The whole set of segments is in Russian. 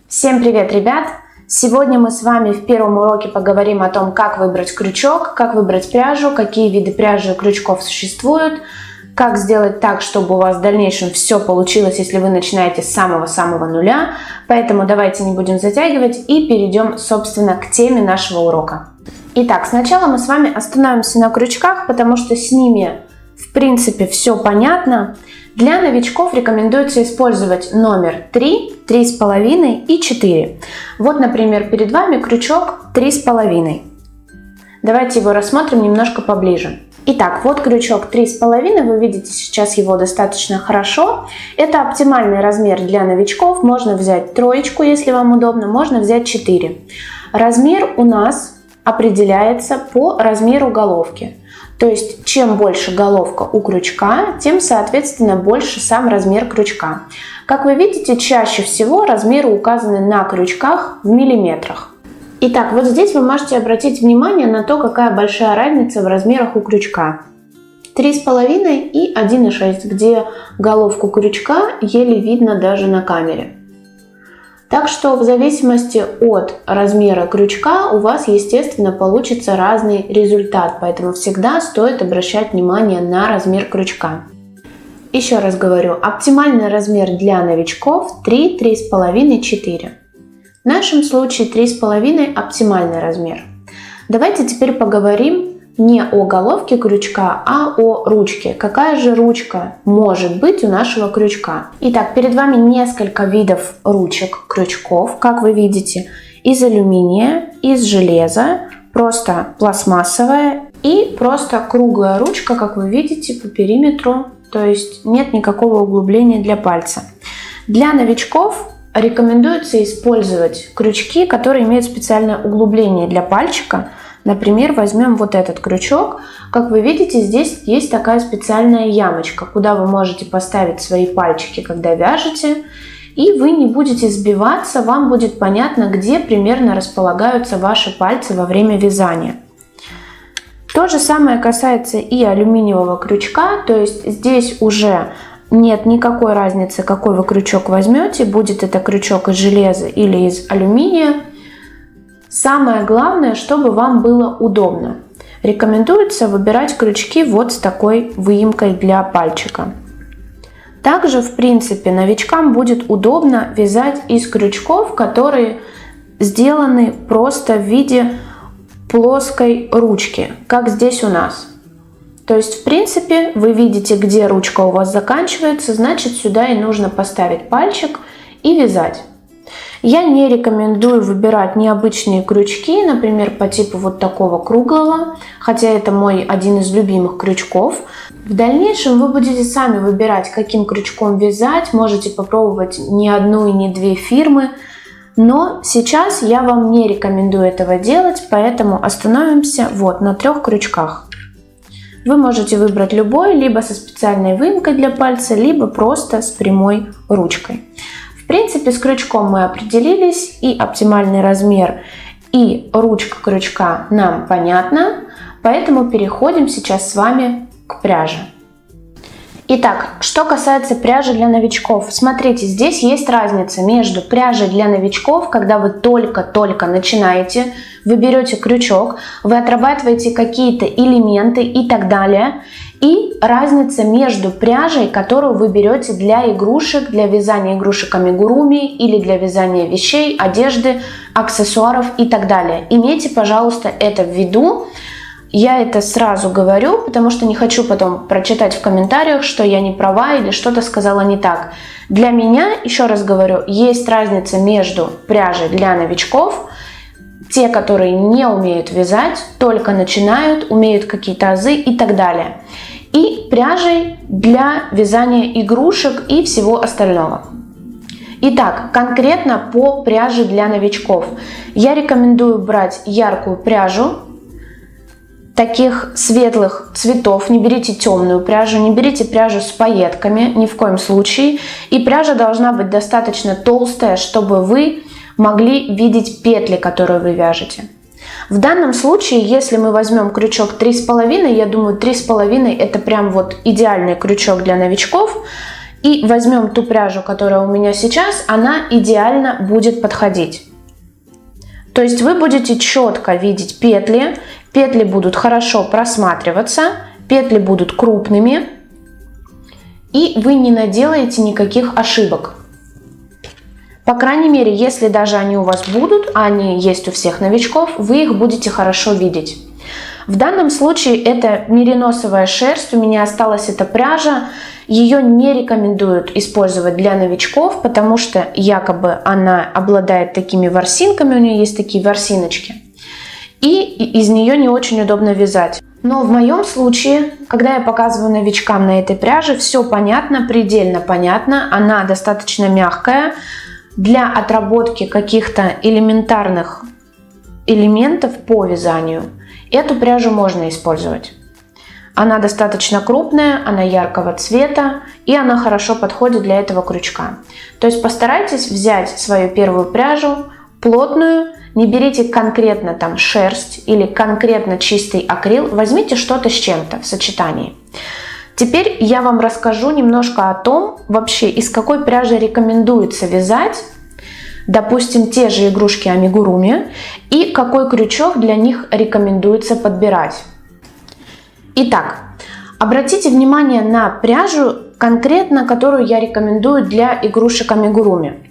Всем привет, ребят! Сегодня мы с вами в первом уроке поговорим о том, как выбрать крючок, как выбрать пряжу, какие виды пряжи и крючков существуют, как сделать так, чтобы у вас в дальнейшем все получилось, если вы начинаете с самого-самого нуля. Поэтому давайте не будем затягивать и перейдем, собственно, к теме нашего урока. Итак, сначала мы с вами остановимся на крючках, потому что с ними, в принципе, все понятно. Для новичков рекомендуется использовать номер 3, 3,5 и 4. Вот, например, перед вами крючок 3,5. Давайте его рассмотрим немножко поближе. Итак, вот крючок 3,5, вы видите сейчас его достаточно хорошо. Это оптимальный размер для новичков. Можно взять троечку, если вам удобно, можно взять 4. Размер у нас определяется по размеру головки. То есть, чем больше головка у крючка, тем, соответственно, больше сам размер крючка. Как вы видите, чаще всего размеры указаны на крючках в миллиметрах. Итак, вот здесь вы можете обратить внимание на то, какая большая разница в размерах у крючка. 3,5 и 1,6, где головку крючка еле видно даже на камере. Так что в зависимости от размера крючка у вас, естественно, получится разный результат, поэтому всегда стоит обращать внимание на размер крючка. Еще раз говорю, оптимальный размер для новичков 3, 3,5, 4. В нашем случае 3,5 оптимальный размер. Давайте теперь поговорим не о головке крючка, а о ручке. Какая же ручка может быть у нашего крючка? Итак, перед вами несколько видов ручек, крючков, как вы видите, из алюминия, из железа, просто пластмассовая и просто круглая ручка, как вы видите, по периметру, то есть нет никакого углубления для пальца. Для новичков рекомендуется использовать крючки, которые имеют специальное углубление для пальчика. Например, возьмем вот этот крючок. Как вы видите, здесь есть такая специальная ямочка, куда вы можете поставить свои пальчики, когда вяжете. И вы не будете сбиваться, вам будет понятно, где примерно располагаются ваши пальцы во время вязания. То же самое касается и алюминиевого крючка, то есть здесь уже нет никакой разницы, какой вы крючок возьмете, будет это крючок из железа или из алюминия. Самое главное, чтобы вам было удобно. Рекомендуется выбирать крючки вот с такой выемкой для пальчика. Также, в принципе, новичкам будет удобно вязать из крючков, которые сделаны просто в виде плоской ручки, как здесь у нас. То есть, в принципе, вы видите, где ручка у вас заканчивается, значит, сюда и нужно поставить пальчик и вязать. Я не рекомендую выбирать необычные крючки, например, по типу вот такого круглого, хотя это мой один из любимых крючков. В дальнейшем вы будете сами выбирать, каким крючком вязать, можете попробовать не одну и не две фирмы, но сейчас я вам не рекомендую этого делать, поэтому остановимся вот на 3 крючках. Вы можете выбрать любой, либо со специальной выемкой для пальца, либо просто с прямой ручкой. В принципе, с крючком мы определились, и оптимальный размер, и ручка крючка нам понятна, поэтому переходим сейчас с вами к пряже. Итак, что касается пряжи для новичков, смотрите, здесь есть разница между пряжей для новичков, когда вы только-только начинаете, вы берете крючок, вы отрабатываете какие-то элементы и так далее, и разница между пряжей, которую вы берете для игрушек, для вязания игрушек амигуруми или для вязания вещей, одежды, аксессуаров и так далее. Имейте, пожалуйста, это в виду. Я это сразу говорю, потому что не хочу потом прочитать в комментариях, что я не права или что-то сказала не так. Для меня, еще раз говорю, есть разница между пряжей для новичков, те, которые не умеют вязать, только начинают, умеют какие-то азы и так далее, и пряжей для вязания игрушек и всего остального. Итак, конкретно по пряже для новичков. Я рекомендую брать яркую пряжу, таких светлых цветов, не берите темную пряжу, не берите пряжу с пайетками, ни в коем случае. И пряжа должна быть достаточно толстая, чтобы вы могли видеть петли, которые вы вяжете. В данном случае, если мы возьмем крючок 3,5, я думаю, 3,5 это прям вот идеальный крючок для новичков. И возьмем ту пряжу, которая у меня сейчас, она идеально будет подходить. То есть вы будете четко видеть петли, петли будут хорошо просматриваться, петли будут крупными, и вы не наделаете никаких ошибок. По крайней мере, если даже они у вас будут, а они есть у всех новичков, вы их будете хорошо видеть. В данном случае это мериносовая шерсть, у меня осталась эта пряжа. Ее не рекомендуют использовать для новичков, потому что якобы она обладает такими ворсинками, у нее есть такие ворсиночки. И из нее не очень удобно вязать. Но в моем случае, когда я показываю новичкам на этой пряже, все понятно, предельно понятно, она достаточно мягкая. Для отработки каких-то элементарных элементов по вязанию эту пряжу можно использовать. Она достаточно крупная, она яркого цвета, и она хорошо подходит для этого крючка. То есть постарайтесь взять свою первую пряжу, плотную, не берите конкретно там шерсть или конкретно чистый акрил, возьмите что-то с чем-то в сочетании. Теперь я вам расскажу немножко о том, вообще из какой пряжи рекомендуется вязать, допустим, те же игрушки амигуруми, и какой крючок для них рекомендуется подбирать. Итак, обратите внимание на пряжу, конкретно которую я рекомендую для игрушек амигуруми.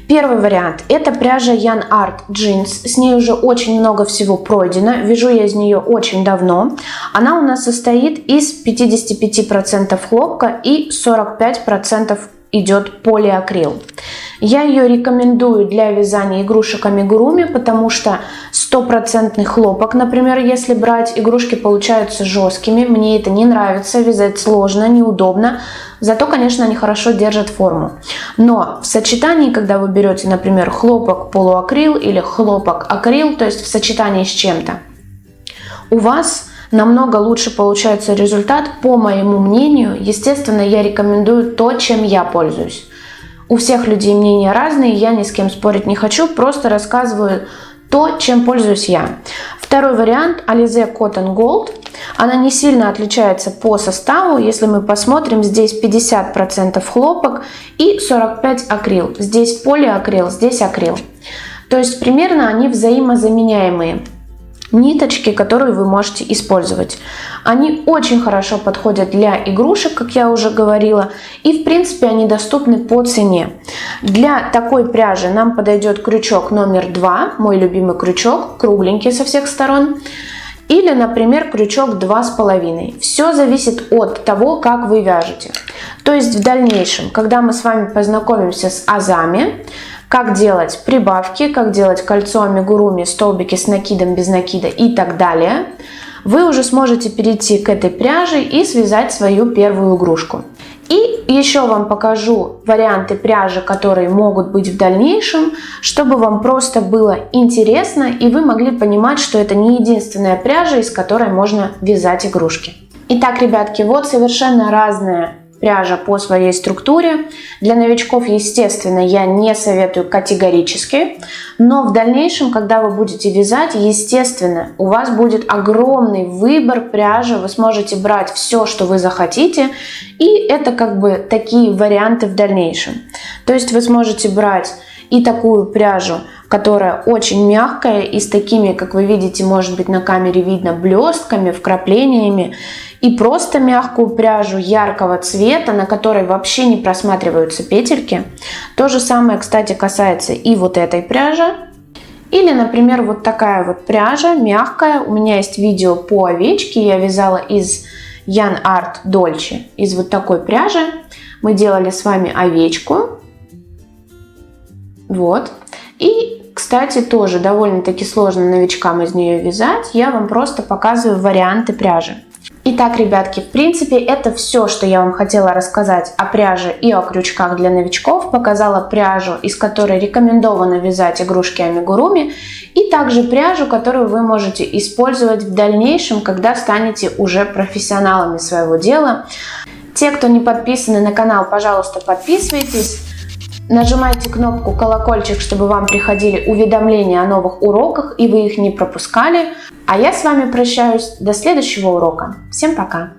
Первый вариант – это пряжа Yarn Art Jeans. С ней уже очень много всего пройдено. Вяжу я из нее очень давно. Она у нас состоит из 55% хлопка и 45% идет полиакрил. Я ее рекомендую для вязания игрушек амигуруми, потому что 100% хлопок, например, если брать, игрушки получаются жесткими. Мне это не нравится, вязать сложно, неудобно. Зато, конечно, они хорошо держат форму. Но в сочетании, когда вы берете, например, хлопок полуакрил или хлопок акрил, то есть в сочетании с чем-то, у вас намного лучше получается результат, по моему мнению. Естественно, я рекомендую то, чем я пользуюсь. У всех людей мнения разные, я ни с кем спорить не хочу, просто рассказываю то, чем пользуюсь я. Второй вариант – Alize Cotton Gold. Она не сильно отличается по составу. Если мы посмотрим, здесь 50% хлопок и 45% акрил. Здесь полиакрил, здесь акрил. То есть примерно они взаимозаменяемые ниточки, которые вы можете использовать. Они очень хорошо подходят для игрушек, как я уже говорила, и в принципе они доступны по цене. Для такой пряжи нам подойдет крючок номер 2, мой любимый крючок, кругленький со всех сторон, или, например, крючок 2,5. Все зависит от того, как вы вяжете. То есть в дальнейшем, когда мы с вами познакомимся с азами, как делать прибавки, как делать кольцо амигуруми, столбики с накидом, без накида и так далее, вы уже сможете перейти к этой пряже и связать свою первую игрушку. И еще вам покажу варианты пряжи, которые могут быть в дальнейшем, чтобы вам просто было интересно и вы могли понимать, что это не единственная пряжа, из которой можно вязать игрушки. Итак, ребятки, вот совершенно разная пряжа по своей структуре. Для новичков, естественно, я не советую категорически, но в дальнейшем, когда вы будете вязать, естественно, у вас будет огромный выбор пряжи, вы сможете брать все, что вы захотите, и это как бы такие варианты в дальнейшем. То есть вы сможете брать и такую пряжу, которая очень мягкая и с такими, как вы видите, может быть на камере видно, блестками, вкраплениями, и просто мягкую пряжу яркого цвета, на которой вообще не просматриваются петельки. То же самое, кстати, касается и вот этой пряжи. Или, например, вот такая вот пряжа, мягкая. У меня есть видео по овечке, я вязала из Yarn Art Dolce, из вот такой пряжи. Мы делали с вами овечку. Вот. И, кстати, тоже довольно-таки сложно новичкам из нее вязать. Я вам просто показываю варианты пряжи. Итак, ребятки, в принципе, это все, что я вам хотела рассказать о пряже и о крючках для новичков. Показала пряжу, из которой рекомендовано вязать игрушки амигуруми, и также пряжу, которую вы можете использовать в дальнейшем, когда станете уже профессионалами своего дела. Те, кто не подписаны на канал, пожалуйста, подписывайтесь. Нажимайте кнопку колокольчик, чтобы вам приходили уведомления о новых уроках и вы их не пропускали. А я с вами прощаюсь до следующего урока. Всем пока!